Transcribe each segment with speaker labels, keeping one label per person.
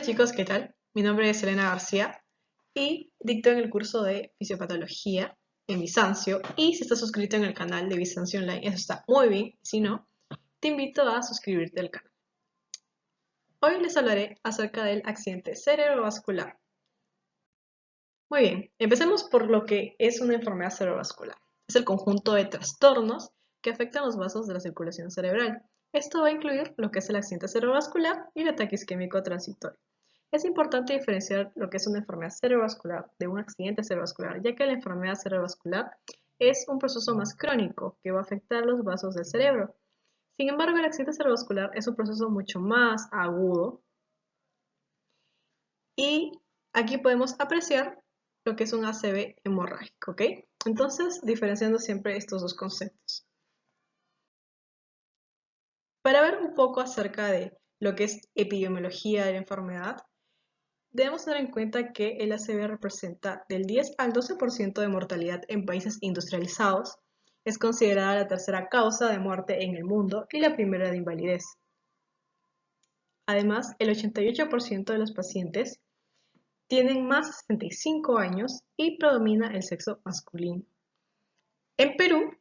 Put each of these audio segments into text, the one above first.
Speaker 1: chicos, ¿qué tal? Mi nombre es Elena García y dicto en el curso de Fisiopatología en Bizancio. Y si estás suscrito en el canal de Bizancio Online, eso está muy bien. Si no, te invito a suscribirte al canal. Hoy les hablaré acerca del accidente cerebrovascular. Muy bien, empecemos por lo que es una enfermedad cerebrovascular. Es el conjunto de trastornos que afectan los vasos de la circulación cerebral. Esto va a incluir lo que es el accidente cerebrovascular y el ataque isquémico transitorio. Es importante diferenciar lo que es una enfermedad cerebrovascular de un accidente cerebrovascular, ya que la enfermedad cerebrovascular es un proceso más crónico que va a afectar los vasos del cerebro. Sin embargo, el accidente cerebrovascular es un proceso mucho más agudo y aquí podemos apreciar lo que es un ACV hemorrágico, ¿ok? Entonces, diferenciando siempre estos dos conceptos. Para ver un poco acerca de lo que es epidemiología de la enfermedad, debemos tener en cuenta que el ACV representa del 10 al 12% de mortalidad en países industrializados, es considerada la tercera causa de muerte en el mundo y la primera de invalidez. Además, el 88% de los pacientes tienen más de 65 años y predomina el sexo masculino. En Perú,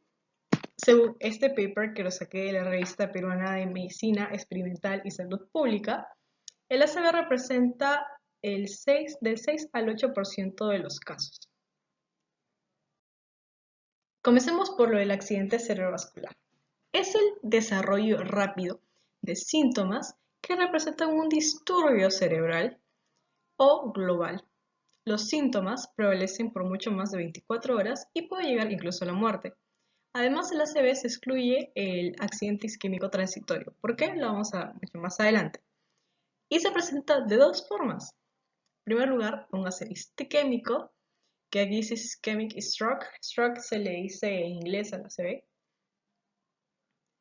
Speaker 1: según este paper que lo saqué de la revista peruana de Medicina Experimental y Salud Pública, el ACV representa del 6 al 8% de los casos. Comencemos por lo del accidente cerebrovascular. Es el desarrollo rápido de síntomas que representan un disturbio cerebral o global. Los síntomas prevalecen por mucho más de 24 horas y puede llegar incluso a la muerte. Además, del ACV se excluye el accidente isquémico transitorio. ¿Por qué? Lo vamos a ver más adelante. Y se presenta de dos formas. En primer lugar, un ACV isquémico, que aquí dice ischemic stroke. Stroke se le dice en inglés al ACV.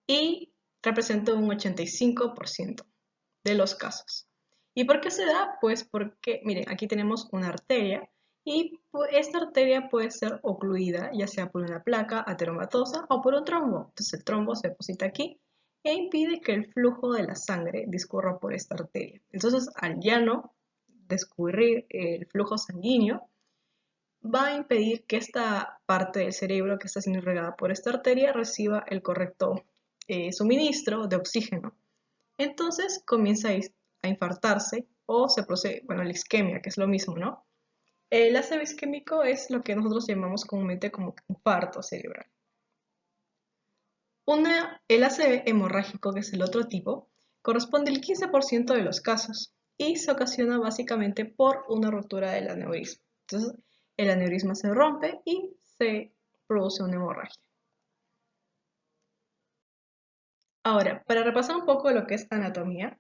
Speaker 1: Y representa un 85% de los casos. ¿Y por qué se da? Pues porque, miren, aquí tenemos una arteria y esta arteria puede ser ocluida, ya sea por una placa ateromatosa o por un trombo. Entonces el trombo se deposita aquí e impide que el flujo de la sangre discurra por esta arteria. Entonces, al ya no descubrir el flujo sanguíneo, va a impedir que esta parte del cerebro que está siendo irrigada por esta arteria reciba el correcto suministro de oxígeno. Entonces comienza a infartarse o se procede, bueno, la isquemia, que es lo mismo, ¿no? El ACV isquémico es lo que nosotros llamamos comúnmente como infarto cerebral. El ACV hemorrágico, que es el otro tipo, corresponde al 15% de los casos y se ocasiona básicamente por una rotura del aneurisma. Entonces, el aneurisma se rompe y se produce una hemorragia. Ahora, para repasar un poco lo que es anatomía,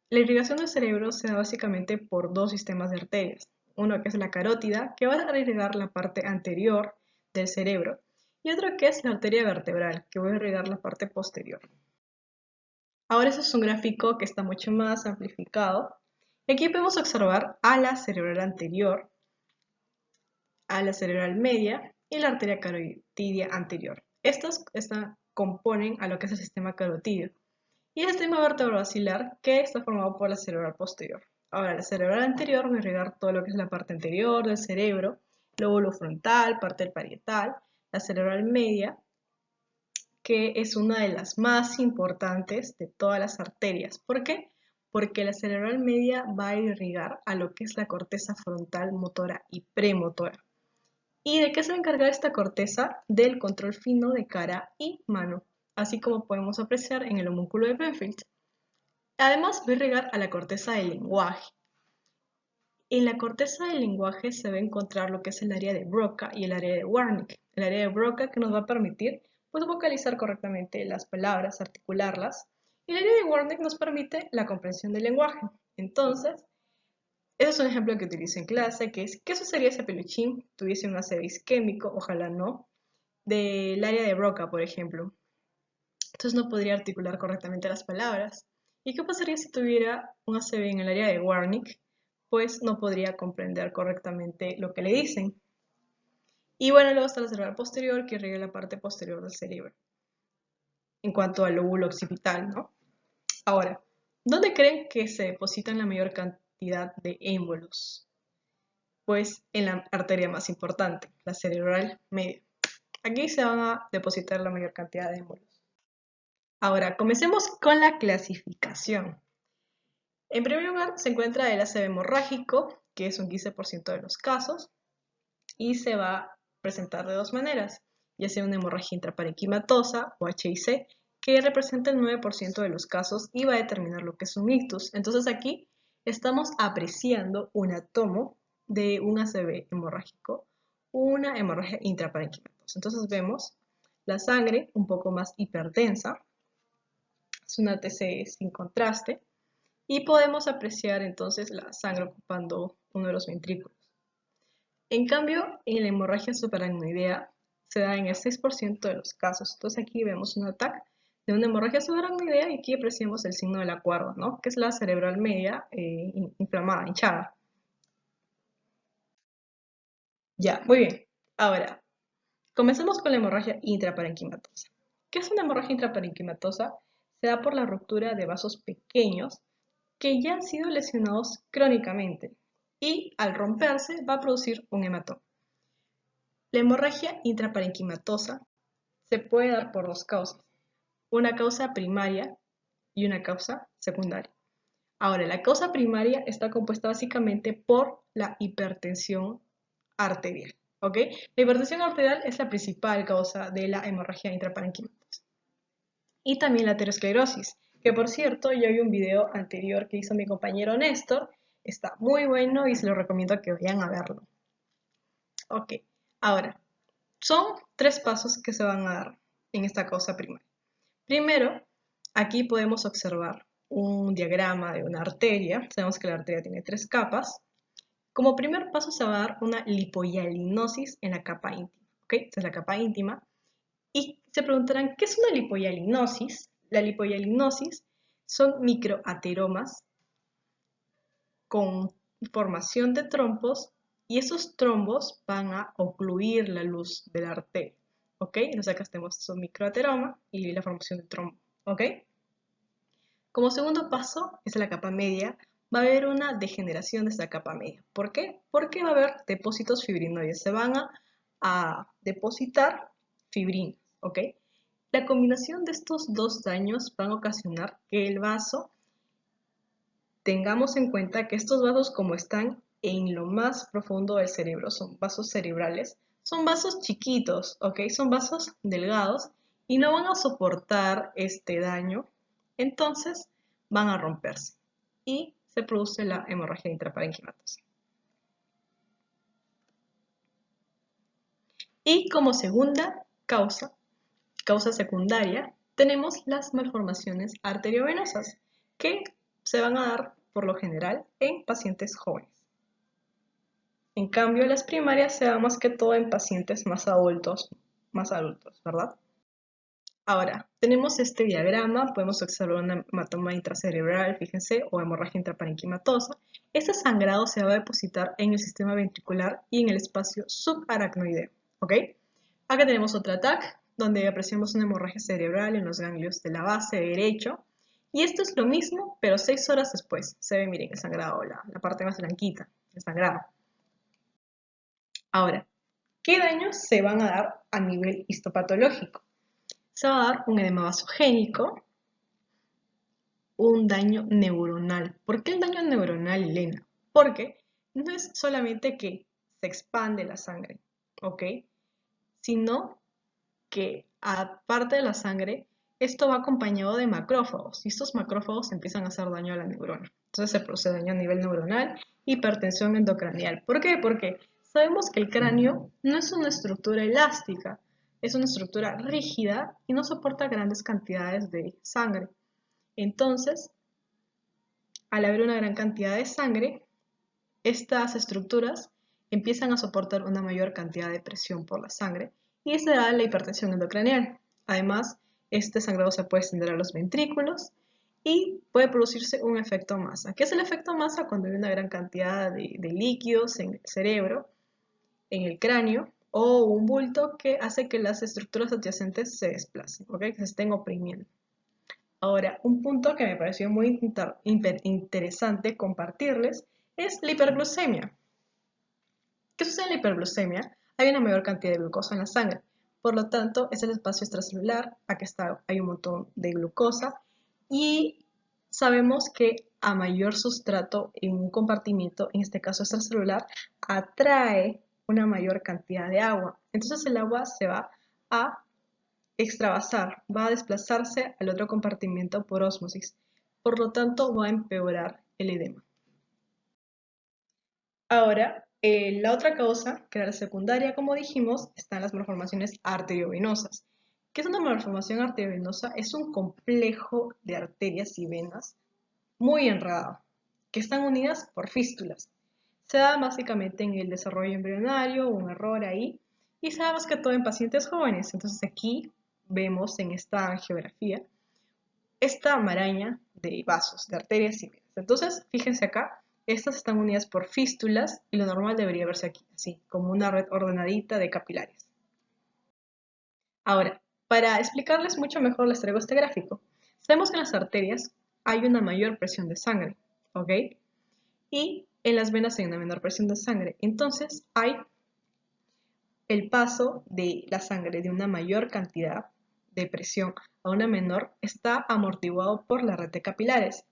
Speaker 1: la irrigación del cerebro se da básicamente por dos sistemas de arterias. Uno que es la carótida, que va a irrigar la parte anterior del cerebro, y otro que es la arteria vertebral, que va a irrigar la parte posterior. Ahora eso es un gráfico que está mucho más amplificado. Aquí podemos observar ala cerebral anterior, ala cerebral media y la arteria carotidia anterior. Estos componen a lo que es el sistema carotidio. Y el sistema vertebrobasilar, que está formado por la cerebral posterior. Ahora, la cerebral anterior va a irrigar todo lo que es la parte anterior del cerebro, lóbulo frontal, parte del parietal, la cerebral media, que es una de las más importantes de todas las arterias. ¿Por qué? Porque la cerebral media va a irrigar a lo que es la corteza frontal motora y premotora. ¿Y de qué se va a encargar esta corteza? Del control fino de cara y mano, así como podemos apreciar en el homúnculo de Penfield. Además, va a irrigar a la corteza del lenguaje. En la corteza del lenguaje se va a encontrar lo que es el área de Broca y el área de Wernicke. El área de Broca que nos va a permitir vocalizar correctamente las palabras, articularlas. Y el área de Wernicke nos permite la comprensión del lenguaje. Entonces, ese es un ejemplo que utilizo en clase, que es, ¿qué sucedería si Peluchín tuviese un ACV isquémico, ojalá no, del área de Broca, por ejemplo? Entonces no podría articular correctamente las palabras. ¿Y qué pasaría si tuviera un ACV en el área de Wernicke? Pues no podría comprender correctamente lo que le dicen. Y bueno, luego está la cerebral posterior, que irriga la parte posterior del cerebro, en cuanto al lóbulo occipital, ¿no? Ahora, ¿dónde creen que se depositan la mayor cantidad de émbolos? Pues en la arteria más importante, la cerebral media. Aquí se van a depositar la mayor cantidad de émbolos. Ahora, comencemos con la clasificación. En primer lugar, se encuentra el ACV hemorrágico, que es un 15% de los casos, y se va a presentar de dos maneras, ya sea una hemorragia intraparenquimatosa o HIC, que representa el 9% de los casos y va a determinar lo que es un ictus. Entonces aquí estamos apreciando un atomo de un ACV hemorrágico, una hemorragia intraparenquimatosa. Entonces vemos la sangre un poco más hipertensa, es una TC sin contraste, y podemos apreciar entonces la sangre ocupando uno de los ventrículos. En cambio, en la hemorragia subaracnoidea se da en el 6% de los casos. Entonces aquí vemos un ataque de una hemorragia subaracnoidea y aquí apreciamos el signo de la cuerda, ¿no? Que es la cerebral media inflamada, hinchada. Ya, muy bien. Ahora, comencemos con la hemorragia intraparenquimatosa. ¿Qué es una hemorragia intraparenquimatosa? Se da por la ruptura de vasos pequeños que ya han sido lesionados crónicamente y al romperse va a producir un hematoma. La hemorragia intraparenquimatosa se puede dar por dos causas, una causa primaria y una causa secundaria. Ahora, la causa primaria está compuesta básicamente por la hipertensión arterial, ¿ok? La hipertensión arterial es la principal causa de la hemorragia intraparenquimatosa. Y también la aterosclerosis, que por cierto, yo vi un video anterior que hizo mi compañero Néstor, está muy bueno y se lo recomiendo que vayan a verlo. Ok, ahora, son tres pasos que se van a dar en esta causa primaria. Primero, aquí podemos observar un diagrama de una arteria. Sabemos que la arteria tiene tres capas. Como primer paso se va a dar una lipohialinosis en la capa íntima. ¿Ok? Esta es la capa íntima. Y se preguntarán, ¿qué es una lipohialinosis? La lipohialinosis son microateromas con formación de trombos y esos trombos van a ocluir la luz de la arteria. ¿Ok? Entonces acá tenemos un microateroma y la formación de trombo. ¿Ok? Como segundo paso, es la capa media, va a haber una degeneración de esta capa media. ¿Por qué? Porque va a haber depósitos fibrinoides. Se van a depositar fibrinas. ¿Ok? La combinación de estos dos daños van a ocasionar que el vaso, tengamos en cuenta que estos vasos, como están en lo más profundo del cerebro, son vasos cerebrales, son vasos chiquitos, ¿ok? Son vasos delgados y no van a soportar este daño, entonces van a romperse y se produce la hemorragia intraparenquimatosa. Y como segunda causa secundaria, tenemos las malformaciones arteriovenosas, que se van a dar por lo general en pacientes jóvenes. En cambio, las primarias se dan más que todo en pacientes más adultos, ¿verdad? Ahora, tenemos este diagrama, podemos observar una hematoma intracerebral, fíjense, o hemorragia intraparenquimatosa. Este sangrado se va a depositar en el sistema ventricular y en el espacio subaracnoideo, ¿ok? Acá tenemos otro ataque, donde apreciamos una hemorragia cerebral en los ganglios de la base derecho. Y esto es lo mismo, pero 6 horas después. Se ve, miren, el sangrado, la parte más blanquita, el sangrado. Ahora, ¿qué daños se van a dar a nivel histopatológico? Se va a dar un edema vasogénico, un daño neuronal. ¿Por qué el daño neuronal, Elena? Porque no es solamente que se expande la sangre, ¿ok? Sino que aparte de la sangre, esto va acompañado de macrófagos y estos macrófagos empiezan a hacer daño a la neurona. Entonces se produce daño a nivel neuronal, hipertensión endocranial. ¿Por qué? Porque sabemos que el cráneo no es una estructura elástica, es una estructura rígida y no soporta grandes cantidades de sangre. Entonces, al haber una gran cantidad de sangre, estas estructuras empiezan a soportar una mayor cantidad de presión por la sangre y se da la hipertensión endocranial. Además, este sangrado se puede extender a los ventrículos y puede producirse un efecto masa. ¿Qué es el efecto masa? Cuando hay una gran cantidad de líquidos en el cerebro, en el cráneo, o un bulto que hace que las estructuras adyacentes se desplacen, ¿ok? Que se estén oprimiendo. Ahora, un punto que me pareció muy interesante compartirles es la hiperglucemia. ¿Qué sucede en la hiperglucemia? Hay una mayor cantidad de glucosa en la sangre. Por lo tanto, es el espacio extracelular, aquí está, hay un montón de glucosa y sabemos que a mayor sustrato en un compartimiento, en este caso extracelular, atrae una mayor cantidad de agua. Entonces el agua se va a extravasar, va a desplazarse al otro compartimiento por ósmosis. Por lo tanto, va a empeorar el edema. Ahora, la otra causa, que era la secundaria, como dijimos, están las malformaciones arteriovenosas. ¿Qué es una malformación arteriovenosa? Es un complejo de arterias y venas muy enredado, que están unidas por fístulas. Se da básicamente en el desarrollo embrionario, un error ahí, y se da más que todo en pacientes jóvenes. Entonces aquí vemos en esta geografía esta maraña de vasos, de arterias y venas. Entonces, fíjense acá, estas están unidas por fístulas y lo normal debería verse aquí, así, como una red ordenadita de capilares. Ahora, para explicarles mucho mejor les traigo este gráfico. Sabemos que en las arterias hay una mayor presión de sangre, ¿ok? Y en las venas hay una menor presión de sangre. Entonces, hay el paso de la sangre de una mayor cantidad de presión a una menor está amortiguado por la red de capilares.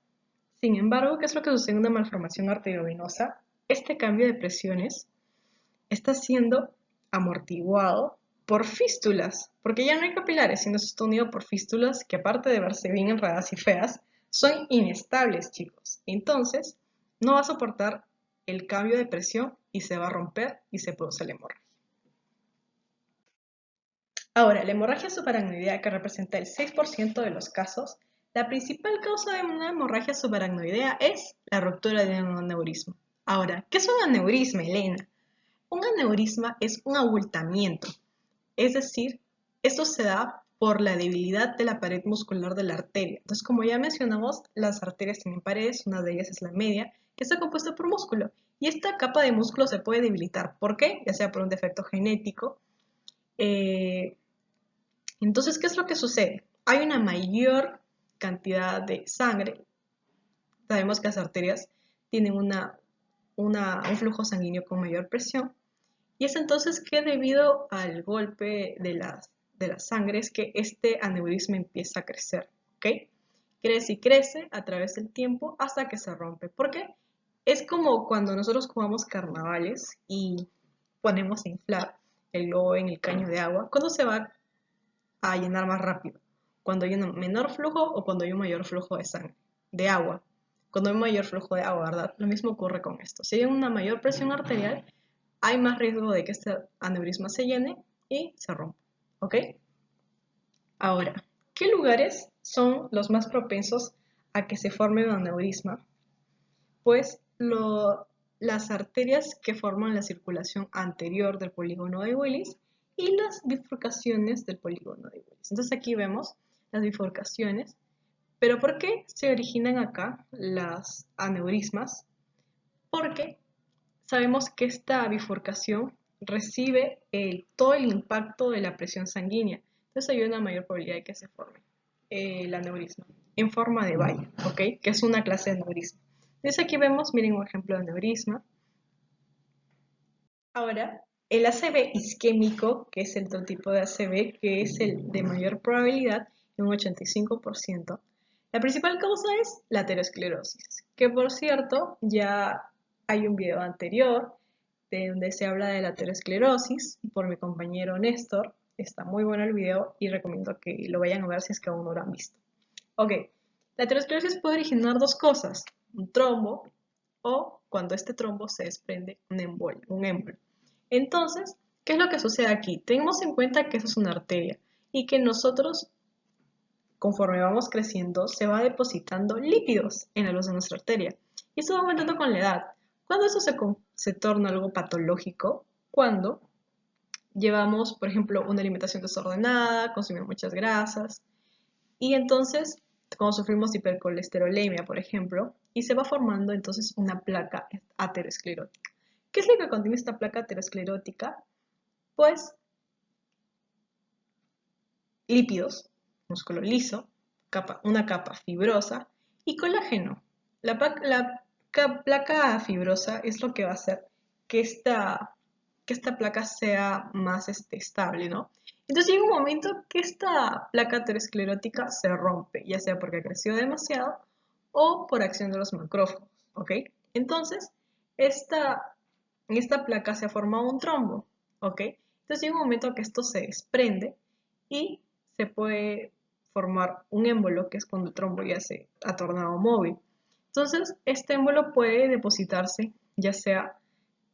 Speaker 1: Sin embargo, ¿qué es lo que sucede en una malformación arteriovenosa? Este cambio de presiones está siendo amortiguado por fístulas, porque ya no hay capilares, sino se está unido por fístulas que aparte de verse bien enredadas y feas, son inestables, chicos. Entonces, no va a soportar el cambio de presión y se va a romper y se produce la hemorragia. Ahora, la hemorragia subaracnoidea, que representa el 6% de los casos, la principal causa de una hemorragia subaracnoidea es la ruptura de un aneurisma. Ahora, ¿qué es un aneurisma, Elena? Un aneurisma es un abultamiento, es decir, esto se da por la debilidad de la pared muscular de la arteria. Entonces, como ya mencionamos, las arterias tienen paredes, una de ellas es la media, que está compuesta por músculo. Y esta capa de músculo se puede debilitar. ¿Por qué? Ya sea por un defecto genético. Entonces, ¿qué es lo que sucede? Hay una mayor cantidad de sangre. Sabemos que las arterias tienen un flujo sanguíneo con mayor presión. Y es entonces que debido al golpe de la sangre es que este aneurisma empieza a crecer, ¿ok? Crece y crece a través del tiempo hasta que se rompe. ¿Por qué? Es como cuando nosotros jugamos carnavales y ponemos a inflar el globo en el caño de agua. ¿Cuándo se va a llenar más rápido? ¿Cuando hay un menor flujo o cuando hay un mayor flujo de sangre, de agua? Cuando hay un mayor flujo de agua, ¿verdad? Lo mismo ocurre con esto. Si hay una mayor presión arterial, hay más riesgo de que este aneurisma se llene y se rompa, ¿ok? Ahora, ¿qué lugares son los más propensos a que se forme un aneurisma? Pues las arterias que forman la circulación anterior del polígono de Willis y las bifurcaciones del polígono de Willis. Entonces aquí vemos las bifurcaciones, pero ¿por qué se originan acá las aneurismas? Porque sabemos que esta bifurcación recibe todo el impacto de la presión sanguínea, entonces hay una mayor probabilidad de que se forme el aneurisma en forma de valle, ¿ok? Que es una clase de aneurisma. Entonces aquí vemos, miren un ejemplo de aneurisma. Ahora, el ACV isquémico, que es el otro tipo de ACV, que es el de mayor probabilidad, en un 85%, la principal causa es la aterosclerosis, que por cierto ya hay un video anterior de donde se habla de la aterosclerosis por mi compañero Néstor. Está muy bueno el video y recomiendo que lo vayan a ver si es que aún no lo han visto. Ok, la aterosclerosis puede originar dos cosas, un trombo o cuando este trombo se desprende un émbolo. Entonces, ¿qué es lo que sucede aquí? Tenemos en cuenta que eso es una arteria y que nosotros, conforme vamos creciendo, se va depositando lípidos en la luz de nuestra arteria. Y eso va aumentando con la edad. ¿Cuándo eso se torna algo patológico? Cuando llevamos, por ejemplo, una alimentación desordenada, consumimos muchas grasas, y entonces, cuando sufrimos hipercolesterolemia, por ejemplo, y se va formando entonces una placa aterosclerótica. ¿Qué es lo que contiene esta placa aterosclerótica? Pues lípidos, músculo liso, una capa fibrosa y colágeno. La placa fibrosa es lo que va a hacer que esta placa sea más estable, ¿no? Entonces llega un momento que esta placa aterosclerótica se rompe, ya sea porque creció demasiado o por acción de los macrófagos, ¿ok? Entonces, en esta placa se ha formado un trombo, ¿ok? Entonces llega un momento que esto se desprende y se puede formar un émbolo, que es cuando el trombo ya se ha tornado móvil. Entonces, este émbolo puede depositarse ya sea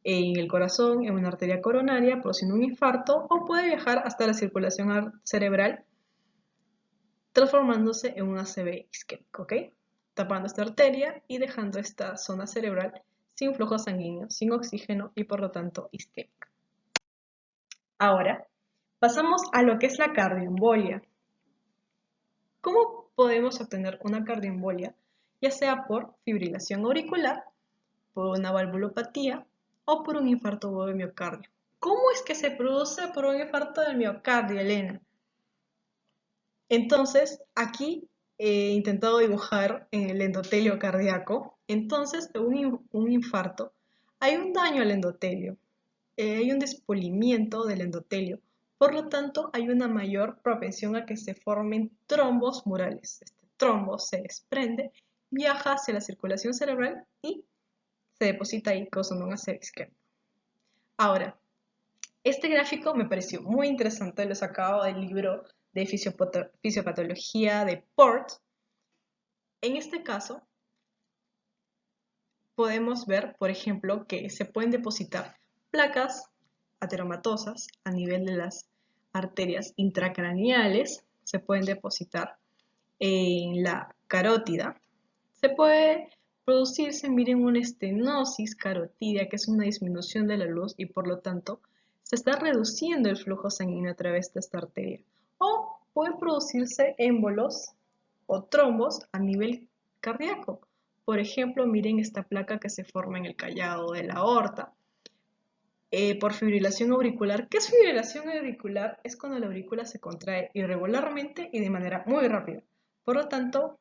Speaker 1: en el corazón, en una arteria coronaria, produciendo un infarto, o puede viajar hasta la circulación cerebral, transformándose en un ACV isquémico, ¿ok? Tapando esta arteria y dejando esta zona cerebral sin flujo sanguíneo, sin oxígeno y por lo tanto isquémica. Ahora, pasamos a lo que es la cardioembolia. ¿Cómo podemos obtener una cardioembolia? Ya sea por fibrilación auricular, por una valvulopatía o por un infarto agudo de miocardio. ¿Cómo es que se produce por un infarto del miocardio, Elena? Entonces, aquí he intentado dibujar en el endotelio cardíaco. Entonces, un infarto, hay un daño al endotelio, hay un despolimiento del endotelio. Por lo tanto, hay una mayor propensión a que se formen trombos murales. Este trombo se desprende, viaja hacia la circulación cerebral y se deposita ahí causando un ACV isquémico. Ahora, este gráfico me pareció muy interesante, lo he sacado del libro de fisiopatología de Port. En este caso, podemos ver, por ejemplo, que se pueden depositar placas ateromatosas a nivel de las arterias intracraneales, se pueden depositar en la carótida, se puede producirse, miren, una estenosis carotidia, que es una disminución de la luz y por lo tanto se está reduciendo el flujo sanguíneo a través de esta arteria. O pueden producirse émbolos o trombos a nivel cardíaco. Por ejemplo, miren esta placa que se forma en el callado de la aorta. Por fibrilación auricular. ¿Qué es fibrilación auricular? Es cuando la aurícula se contrae irregularmente y de manera muy rápida. Por lo tanto,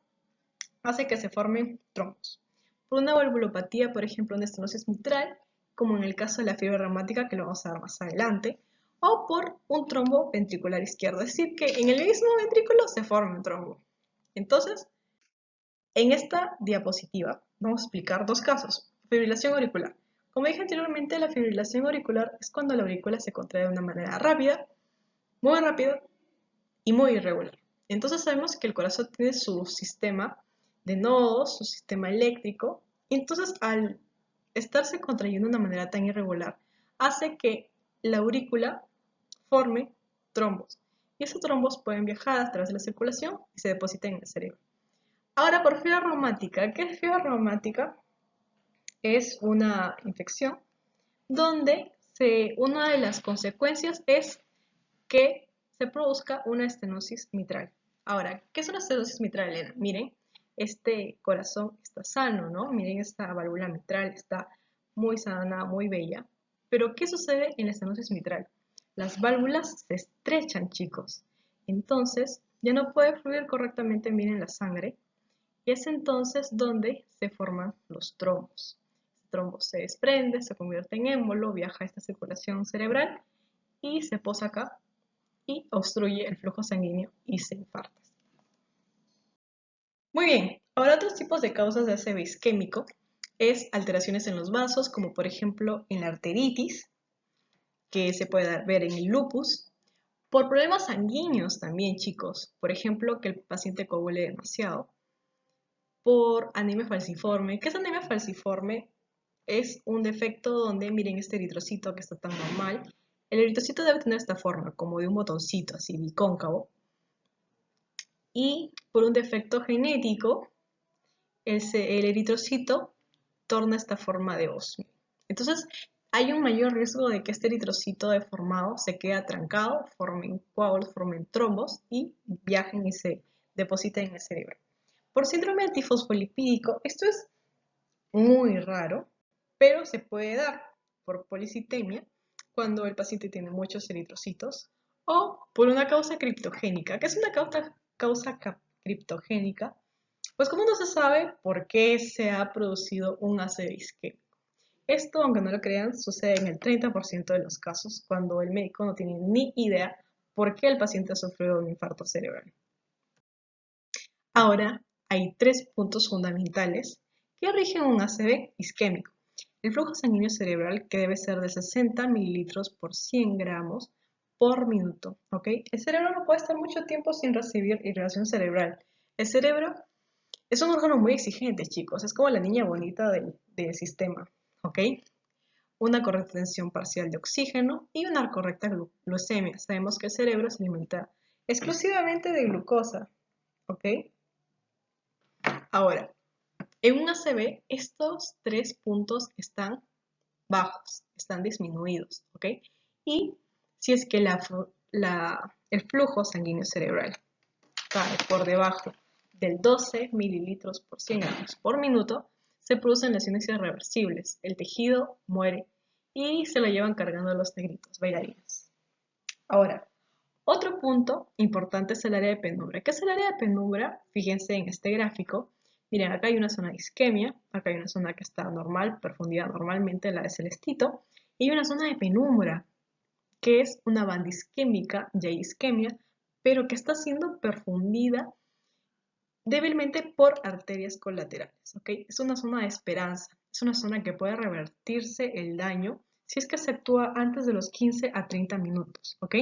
Speaker 1: hace que se formen trombos. Por una valvulopatía, por ejemplo, una estenosis mitral, como en el caso de la fiebre reumática, que lo vamos a ver más adelante, o por un trombo ventricular izquierdo, es decir, que en el mismo ventrículo se forma un trombo. Entonces, en esta diapositiva vamos a explicar dos casos. Fibrilación auricular. Como dije anteriormente, la fibrilación auricular es cuando la aurícula se contrae de una manera rápida y muy irregular. Entonces sabemos que el corazón tiene su sistema de nodos, su sistema eléctrico, y entonces al estarse contrayendo de una manera tan irregular, hace que la aurícula forme trombos. Y esos trombos pueden viajar a través de la circulación y se depositan en el cerebro. Ahora, por fiebre reumática. ¿Qué es fiebre reumática? Es una infección donde una de las consecuencias es que se produzca una estenosis mitral. Ahora, ¿qué es una estenosis mitral, Elena? Miren, este corazón está sano, ¿no? Miren, esta válvula mitral está muy sana, muy bella. Pero, ¿qué sucede en la estenosis mitral? Las válvulas se estrechan, chicos. Entonces, ya no puede fluir correctamente, miren, la sangre. Y es entonces donde se forman los trombos. El trombo se desprende, se convierte en émbolo, viaja a esta circulación cerebral y se posa acá y obstruye el flujo sanguíneo y se infarta. Muy bien, ahora otros tipos de causas de ACV isquémico es alteraciones en los vasos, como por ejemplo en la arteritis, que se puede ver en el lupus, por problemas sanguíneos también, chicos, por ejemplo que el paciente coagule demasiado, por anemia falciforme. ¿Qué es anemia falciforme? Es un defecto donde, miren este eritrocito que está tan normal, el eritrocito debe tener esta forma, como de un botoncito, así bicóncavo, y por un defecto genético, el eritrocito torna esta forma de osmio. Entonces, hay un mayor riesgo de que este eritrocito deformado se quede trancado, formen coágulos, formen trombos y viajen y se depositen en el cerebro. Por síndrome antifosfolipídico, esto es muy raro, pero se puede dar por policitemia cuando el paciente tiene muchos eritrocitos o por una causa criptogénica. ¿Qué es una causa criptogénica, pues como no se sabe por qué se ha producido un ACV isquémico. Esto, aunque no lo crean, sucede en el 30% de los casos cuando el médico no tiene ni idea por qué el paciente ha sufrido un infarto cerebral. Ahora, hay tres puntos fundamentales que rigen un ACV isquémico. El flujo sanguíneo cerebral, que debe ser de 60 mililitros por 100 gramos por minuto. ¿Ok? El cerebro no puede estar mucho tiempo sin recibir irrigación cerebral. El cerebro es un órgano muy exigente, chicos. Es como la niña bonita del sistema. ¿Ok? Una correcta tensión parcial de oxígeno y una correcta glucemia. Sabemos que el cerebro se alimenta exclusivamente de glucosa. ¿Ok? Ahora, en un ACV, estos tres puntos están bajos, están disminuidos, ¿ok? Y si es que el flujo sanguíneo cerebral cae por debajo del 12 mililitros por 100 gramos por minuto, se producen lesiones irreversibles, el tejido muere y se lo llevan cargando los negritos bailarines. Ahora, otro punto importante es el área de penumbra. ¿Qué es el área de penumbra? Fíjense en este gráfico. Miren, acá hay una zona de isquemia, acá hay una zona que está normal, profundidad normalmente, la de celestito, y hay una zona de penumbra, que es una banda isquémica, ya hay isquemia, pero que está siendo perfundida débilmente por arterias colaterales, ¿ok? Es una zona de esperanza, es una zona que puede revertirse el daño si es que se actúa antes de los 15 a 30 minutos, ¿ok?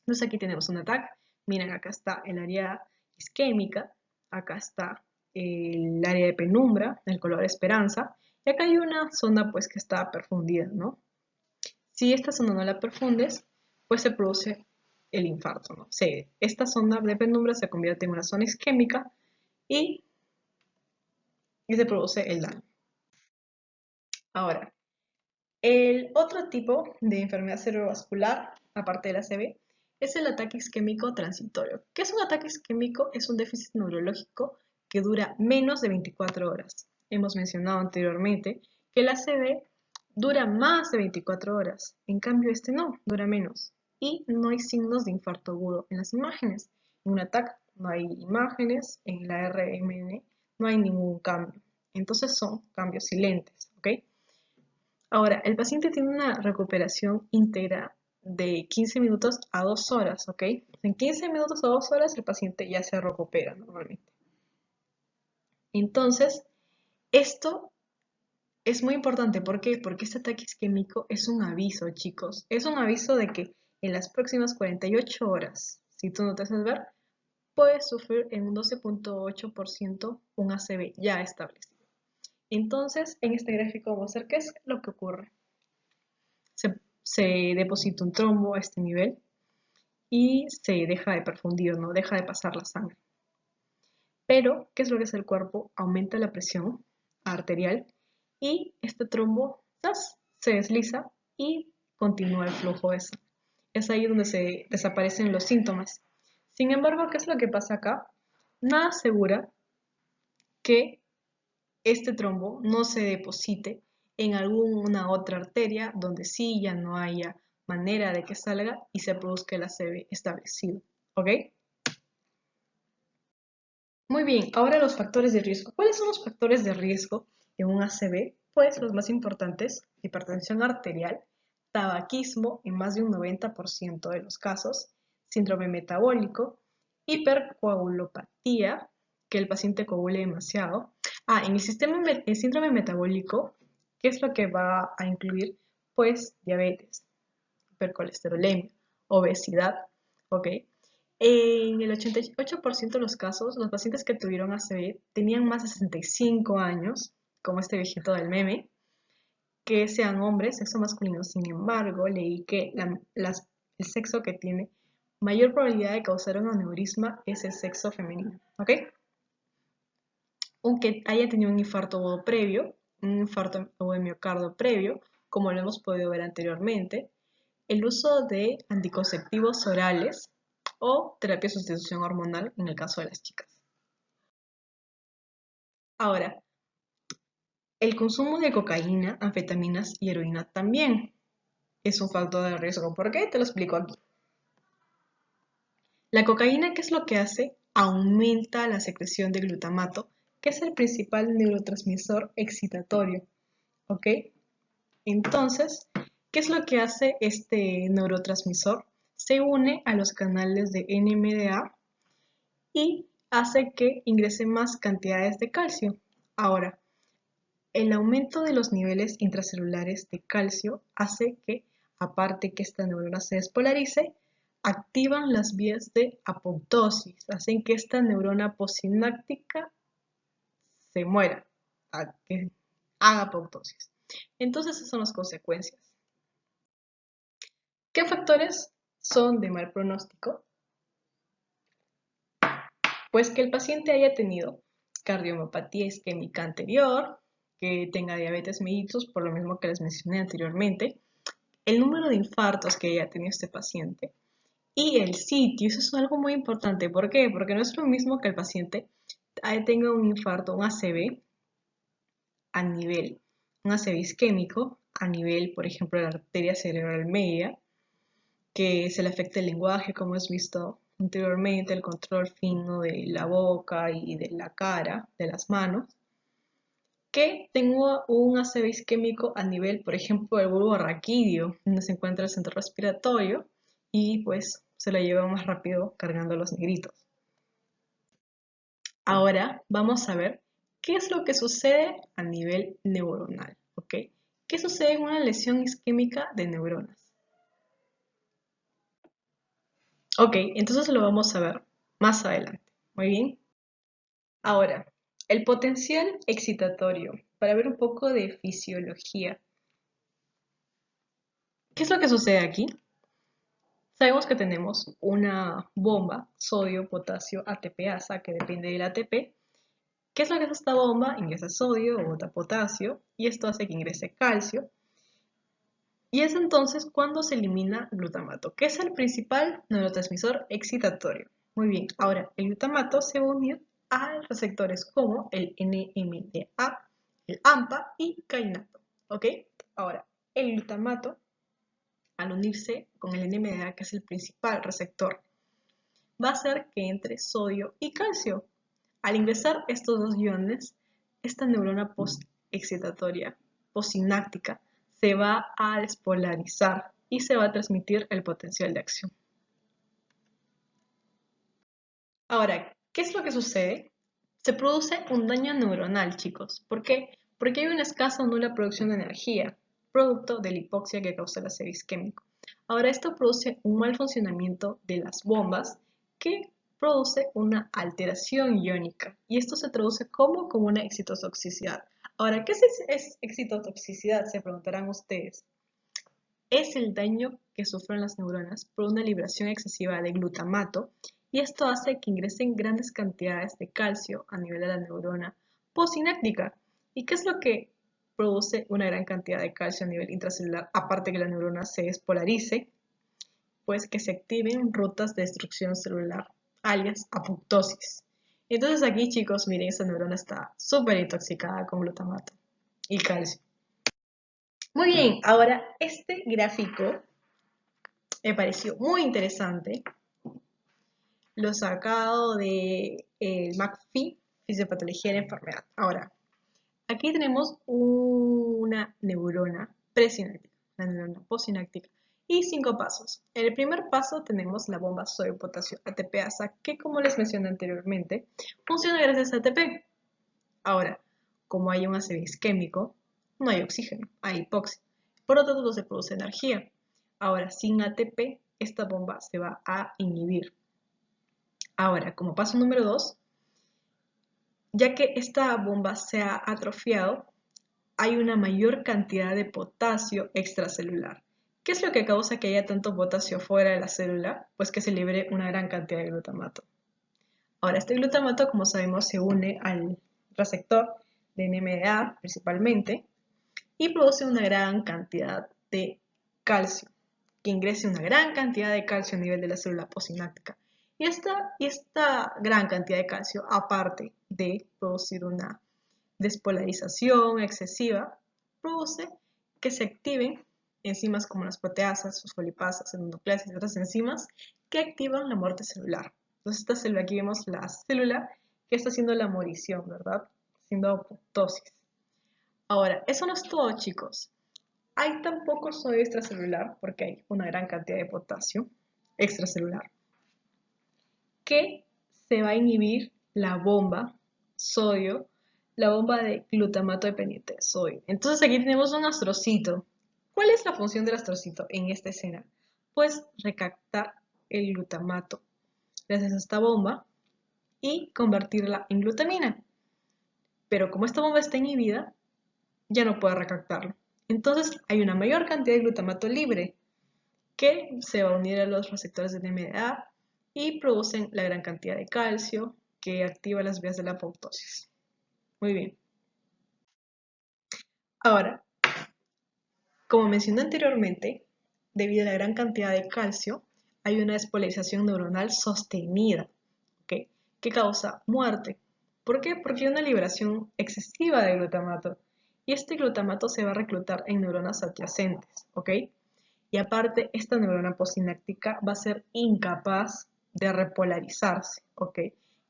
Speaker 1: Entonces aquí tenemos un ataque. Miren, acá está el área isquémica, acá está el área de penumbra, el color esperanza, y acá hay una zona pues que está perfundida, ¿no? Si esta zona no la perfundes, pues se produce el infarto, ¿no? Esta zona de penumbra se convierte en una zona isquémica y, se produce el daño. Ahora, el otro tipo de enfermedad cerebrovascular, aparte de la CB, es el ataque isquémico transitorio. ¿Qué es un ataque isquémico? Es un déficit neurológico que dura menos de 24 horas. Hemos mencionado anteriormente que la CB dura más de 24 horas. En cambio, este no, dura menos. Y no hay signos de infarto agudo en las imágenes. En un ataque no hay imágenes, en la RMN no hay ningún cambio. Entonces son cambios silentes, ¿ok? Ahora, el paciente tiene una recuperación íntegra de 15 minutos a 2 horas, ¿ok? En 15 minutos a 2 horas el paciente ya se recupera normalmente. Entonces, esto es muy importante. ¿Por qué? Porque este ataque isquémico es un aviso, chicos. Es un aviso de que en las próximas 48 horas, si tú no te haces ver, puedes sufrir en un 12.8% un ACV ya establecido. Entonces, en este gráfico vamos a ver qué es lo que ocurre. Se deposita un trombo a este nivel y se deja de perfundir, no deja de pasar la sangre. Pero, ¿qué es lo que hace el cuerpo? Aumenta la presión arterial y este trombo se desliza y continúa el flujo de sangre. Es ahí donde se desaparecen los síntomas. Sin embargo, ¿qué es lo que pasa acá? Nada asegura que este trombo no se deposite en alguna otra arteria donde sí ya no haya manera de que salga y se produzca el ACV establecido. ¿Ok? Muy bien, ahora los factores de riesgo. ¿Cuáles son los factores de riesgo en un ACV? Pues los más importantes: hipertensión arterial, tabaquismo en más de un 90% de los casos, síndrome metabólico, hipercoagulopatía, que el paciente coagule demasiado. En el síndrome metabólico, ¿qué es lo que va a incluir? Pues diabetes, hipercolesterolemia, obesidad, ¿ok? En el 88% de los casos, los pacientes que tuvieron ACV tenían más de 65 años, como este viejito del meme, que sean hombres, sexo masculino. Sin embargo, leí que el sexo que tiene mayor probabilidad de causar un aneurisma es el sexo femenino, ¿ok? Aunque haya tenido un infarto agudo previo, un infarto agudo de miocardio previo, como lo hemos podido ver anteriormente, el uso de anticonceptivos orales o terapia de sustitución hormonal en el caso de las chicas. Ahora, el consumo de cocaína, anfetaminas y heroína también es un factor de riesgo. ¿Por qué? Te lo explico aquí. La cocaína, ¿qué es lo que hace? aumenta la secreción de glutamato, que es el principal neurotransmisor excitatorio, ¿ok? Entonces, ¿qué es lo que hace este neurotransmisor? Se une a los canales de NMDA y hace que ingrese más cantidades de calcio. Ahora, el aumento de los niveles intracelulares de calcio hace que, aparte que esta neurona se despolarice, activan las vías de apoptosis, hacen que esta neurona posináptica se muera, que haga apoptosis. Entonces, esas son las consecuencias. ¿Qué factores son de mal pronóstico? Pues que el paciente haya tenido cardiomopatía isquémica anterior, que tenga diabetes mellitus, por lo mismo que les mencioné anteriormente, el número de infartos que haya tenido este paciente y el sitio. Eso es algo muy importante. ¿Por qué? Porque no es lo mismo que el paciente tenga un infarto, un ACV a nivel, un ACV isquémico a nivel, por ejemplo, de la arteria cerebral media, que se le afecta el lenguaje, como hemos visto anteriormente, el control fino de la boca y de la cara, de las manos, que tengo un ACV isquémico a nivel, por ejemplo, del bulbo raquídeo, donde se encuentra el centro respiratorio, y pues se lo lleva más rápido cargando los negritos. Ahora vamos a ver qué es lo que sucede a nivel neuronal, ¿ok? ¿Qué sucede en una lesión isquémica de neuronas? Ok, entonces lo vamos a ver más adelante. Muy bien. Ahora, el potencial excitatorio, para ver un poco de fisiología. ¿Qué es lo que sucede aquí? Sabemos que tenemos una bomba, sodio, potasio, ATPasa, que depende del ATP. ¿Qué es lo que hace esta bomba? Ingresa sodio o bota potasio, y esto hace que ingrese calcio. Y es entonces cuando se elimina glutamato, que es el principal neurotransmisor excitatorio. Muy bien, ahora el glutamato se va a unir a receptores como el NMDA, el AMPA y kainato. ¿Ok? Ahora, el glutamato, al unirse con el NMDA, que es el principal receptor, va a hacer que entre sodio y calcio. Al ingresar estos dos iones, esta neurona post-excitatoria, postsináptica, se va a despolarizar y se va a transmitir el potencial de acción. Ahora, ¿qué es lo que sucede? Se produce un daño neuronal, chicos. ¿Por qué? Porque hay una escasa o nula producción de energía, producto de la hipoxia que causa el ACV isquémico. Ahora, esto produce un mal funcionamiento de las bombas que produce una alteración iónica y esto se traduce como una excitotoxicidad. Ahora, ¿qué es excitotoxicidad? Se preguntarán ustedes. Es el daño que sufren las neuronas por una liberación excesiva de glutamato y esto hace que ingresen grandes cantidades de calcio a nivel de la neurona postsináptica. ¿Y qué es lo que produce una gran cantidad de calcio a nivel intracelular? Aparte que la neurona se despolarice, pues que se activen rutas de destrucción celular, alias apoptosis. Entonces aquí, chicos, miren, esta neurona está súper intoxicada con glutamato y calcio. Muy bien, ahora este gráfico me pareció muy interesante. Lo sacado de el McPhee, Fisiopatología de la Enfermedad. Ahora, aquí tenemos una neurona presináptica, la neurona postsináptica, y 5 pasos. En el primer paso tenemos la bomba sodio-potasio ATPasa, que como les mencioné anteriormente, funciona gracias a ATP. Ahora, como hay un ACV isquémico, no hay oxígeno, hay hipoxia. Por lo tanto, no se produce energía. Ahora, sin ATP, esta bomba se va a inhibir. Ahora, como paso número 2, ya que esta bomba se ha atrofiado, hay una mayor cantidad de potasio extracelular. ¿Qué es lo que causa que haya tanto potasio fuera de la célula? Pues que se libere una gran cantidad de glutamato. Ahora, este glutamato, como sabemos, se une al receptor de NMDA principalmente y produce una gran cantidad de calcio, que ingrese una gran cantidad de calcio a nivel de la célula postsináptica. Y esta gran cantidad de calcio, aparte de producir una despolarización excesiva, produce que se activen enzimas como las proteasas, fosfolipasas, endonucleasas y otras enzimas que activan la muerte celular. Entonces esta célula, aquí vemos la célula que está haciendo la morición, ¿verdad? Haciendo apoptosis. Ahora, eso no es todo, chicos. Hay tan poco sodio extracelular, porque hay una gran cantidad de potasio extracelular, que se va a inhibir la bomba sodio, la bomba de glutamato dependiente de sodio. Entonces aquí tenemos un astrocito. ¿Cuál es la función del astrocito en esta escena? Pues recaptar el glutamato gracias a esta bomba y convertirla en glutamina. Pero como esta bomba está inhibida, ya no puede recaptarlo. Entonces hay una mayor cantidad de glutamato libre que se va a unir a los receptores de NMDA y producen la gran cantidad de calcio que activa las vías de la apoptosis. Muy bien. Ahora, como mencioné anteriormente, debido a la gran cantidad de calcio, hay una despolarización neuronal sostenida, ¿okay?, que causa muerte. ¿Por qué? Porque hay una liberación excesiva de glutamato y este glutamato se va a reclutar en neuronas adyacentes, ¿ok? Y aparte, esta neurona posináptica va a ser incapaz de repolarizarse, ¿ok?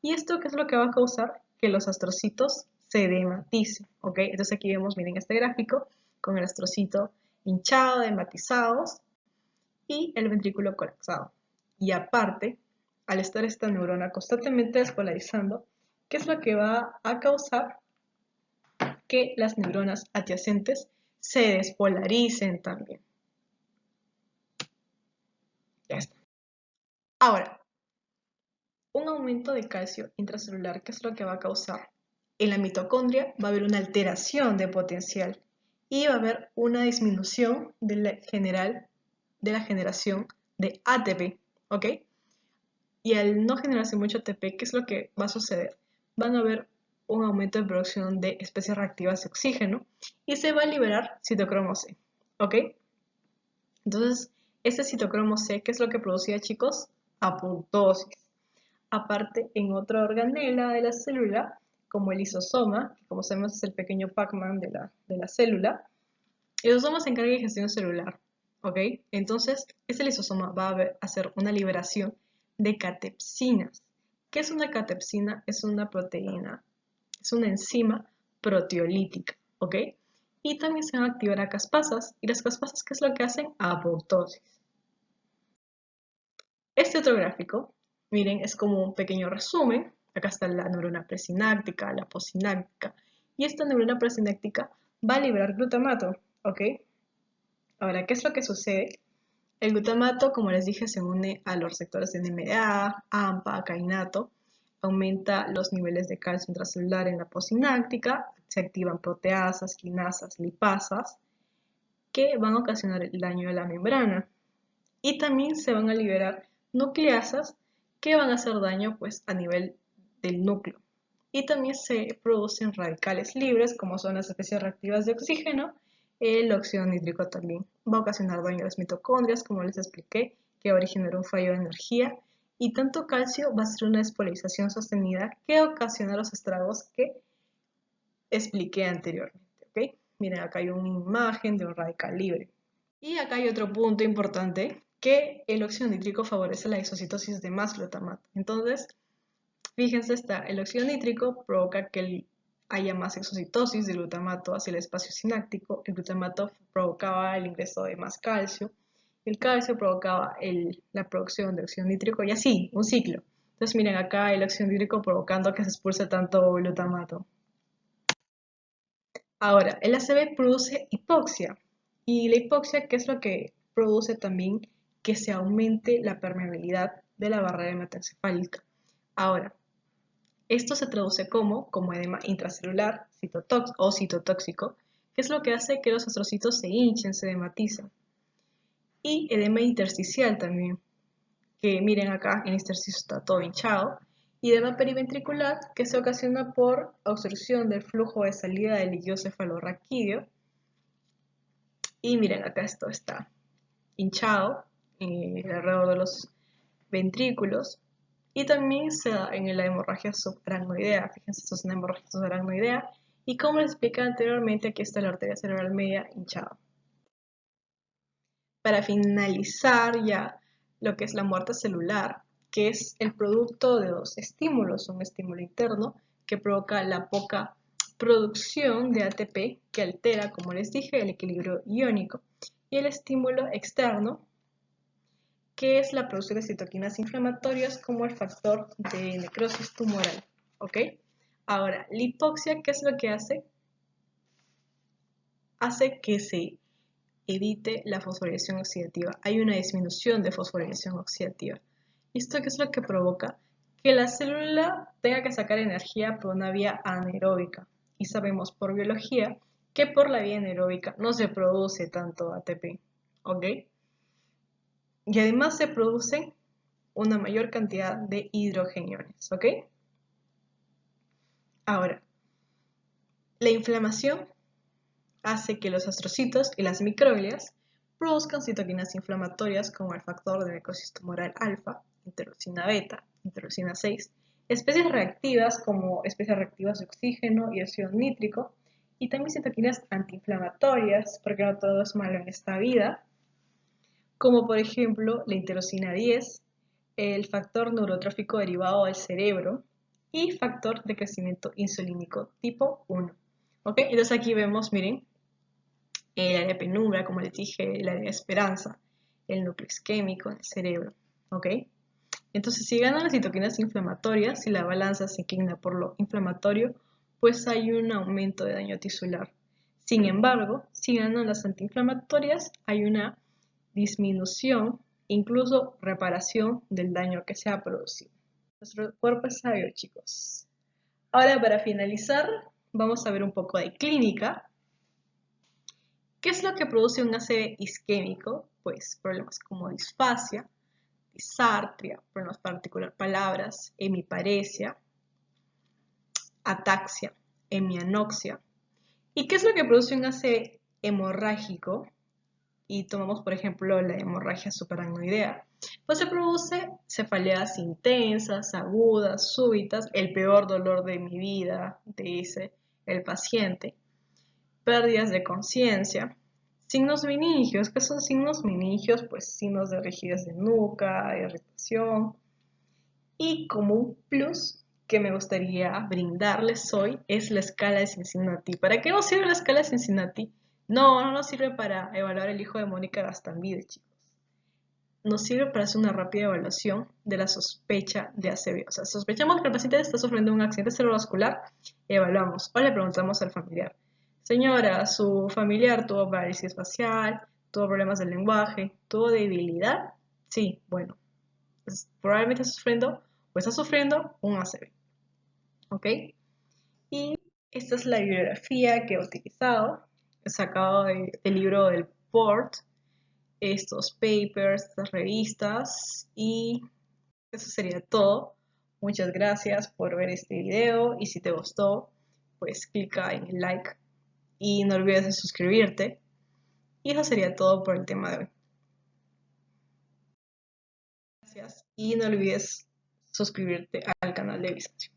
Speaker 1: ¿Y esto qué es lo que va a causar? Que los astrocitos se dematicen, ¿ok? Entonces aquí vemos, miren este gráfico, con el astrocito hinchado, dematizados y el ventrículo colapsado. Y aparte, al estar esta neurona constantemente despolarizando, ¿qué es lo que va a causar? Que las neuronas adyacentes se despolaricen también. Ya está. Ahora, un aumento de calcio intracelular, ¿qué es lo que va a causar? En la mitocondria va a haber una alteración de potencial y va a haber una disminución de la generación de ATP, ¿ok? Y al no generarse mucho ATP, ¿qué es lo que va a suceder? Van a haber un aumento de producción de especies reactivas de oxígeno y se va a liberar citocromo C, ¿ok? Entonces, este citocromo C, ¿qué es lo que producía, chicos? Apoptosis. Aparte, en otra organela de la célula, como el lisosoma, que como sabemos es el pequeño Pac-Man de la célula, el lisosoma se encarga de gestión celular, ¿ok? Entonces, este lisosoma va a hacer una liberación de catepsinas. ¿Qué es una catepsina? Es una proteína, es una enzima proteolítica, ¿ok? Y también se van a activar a caspasas, y las caspasas, ¿qué es lo que hacen? Apoptosis. Este otro gráfico, miren, es como un pequeño resumen. Acá está la neurona presináptica, la posináptica, y esta neurona presináptica va a liberar glutamato, ¿ok? Ahora, ¿qué es lo que sucede? El glutamato, como les dije, se une a los receptores de NMDA, AMPA, kainato, aumenta los niveles de calcio intracelular en la posináptica, se activan proteasas, quinasas, lipasas, que van a ocasionar el daño de la membrana. Y también se van a liberar nucleasas que van a hacer daño pues, a nivel del núcleo. Y también se producen radicales libres, como son las especies reactivas de oxígeno. El óxido nítrico también va a ocasionar daño a las mitocondrias, como les expliqué, que va a originar un fallo de energía. Y tanto calcio va a ser una despolarización sostenida que ocasiona los estragos que expliqué anteriormente. ¿Okay? Miren, acá hay una imagen de un radical libre. Y acá hay otro punto importante, que el óxido nítrico favorece la isocitosis de más glutamato. Entonces, fíjense, el óxido nítrico provoca que haya más exocitosis de glutamato hacia el espacio sináptico. El glutamato provocaba el ingreso de más calcio. El calcio provocaba la producción de óxido nítrico y así, un ciclo. Entonces, miren acá el óxido nítrico provocando que se expulse tanto glutamato. Ahora, el ACV produce hipoxia. Y la hipoxia, ¿qué es lo que produce también? Que se aumente la permeabilidad de la barrera hematoencefálica. Ahora, esto se traduce como edema intracelular o citotóxico, que es lo que hace que los astrocitos se hinchen, se dematicen. Y edema intersticial también, que miren acá, en este intersticio está todo hinchado. Y edema periventricular, que se ocasiona por obstrucción del flujo de salida del líquido cefalorraquídeo. Y miren, acá esto está hinchado alrededor de los ventrículos. Y también se da en la hemorragia subaracnoidea. Fíjense, esto es una hemorragia subaracnoidea. Y como les expliqué anteriormente, aquí está la arteria cerebral media hinchada. Para finalizar ya lo que es la muerte celular, que es el producto de dos estímulos, un estímulo interno que provoca la poca producción de ATP que altera, como les dije, el equilibrio iónico, y el estímulo externo que es la producción de citoquinas inflamatorias como el factor de necrosis tumoral, ¿ok? Ahora, la hipoxia, ¿qué es lo que hace? Hace que se evite la fosforilación oxidativa. Hay una disminución de fosforilación oxidativa. ¿Y esto qué es lo que provoca? Que la célula tenga que sacar energía por una vía anaeróbica. Y sabemos por biología que por la vía anaeróbica no se produce tanto ATP, ¿ok? Y además se produce una mayor cantidad de hidrogeniones, ¿ok? Ahora, la inflamación hace que los astrocitos y las microglias produzcan citoquinas inflamatorias como el factor de necrosis tumoral alfa, interleucina beta, interleucina 6, especies reactivas como especies reactivas de oxígeno y óxido nítrico, y también citoquinas antiinflamatorias, porque no todo es malo en esta vida, como por ejemplo la interleucina 10, el factor neurotrófico derivado del cerebro y factor de crecimiento insulínico tipo 1. ¿Ok? Entonces aquí vemos, miren, el área penumbra, como les dije, el área de esperanza, el núcleo isquémico en el cerebro. ¿Ok? Entonces, si ganan las citoquinas inflamatorias, si la balanza se inclina por lo inflamatorio, pues hay un aumento de daño tisular. Sin embargo, si ganan las antiinflamatorias, hay una disminución, incluso reparación del daño que se ha producido. Nuestro cuerpo es sabio, chicos. Ahora, para finalizar, vamos a ver un poco de clínica. ¿Qué es lo que produce un ACV isquémico? Pues problemas como disfasia, disartria, problemas para articular palabras, hemiparesia, ataxia, hemianoxia. ¿Y qué es lo que produce un ACV hemorrágico? Y tomamos, por ejemplo, la hemorragia subaracnoidea, pues se produce cefaleas intensas, agudas, súbitas, el peor dolor de mi vida, dice el paciente, pérdidas de conciencia, signos meningios. ¿Qué son signos meningios? Pues signos de rigidez de nuca, irritación, y como un plus que me gustaría brindarles hoy es la escala de Cincinnati. ¿Para qué nos sirve la escala de Cincinnati? No nos sirve para evaluar el hijo de Mónica Gastambide, chicos. Nos sirve para hacer una rápida evaluación de la sospecha de ACV. O sea, sospechamos que el paciente está sufriendo un accidente cerebrovascular, evaluamos o le preguntamos al familiar. Señora, su familiar tuvo parálisis facial, tuvo problemas del lenguaje, tuvo debilidad. Sí, bueno, pues probablemente está sufriendo un ACV. ¿Ok? Y esta es la bibliografía que he utilizado. He sacado del libro del PORT, estos papers, estas revistas, y eso sería todo. Muchas gracias por ver este video, y si te gustó, pues clica en el like y no olvides de suscribirte. Y eso sería todo por el tema de hoy. Gracias y no olvides suscribirte al canal de Visacio.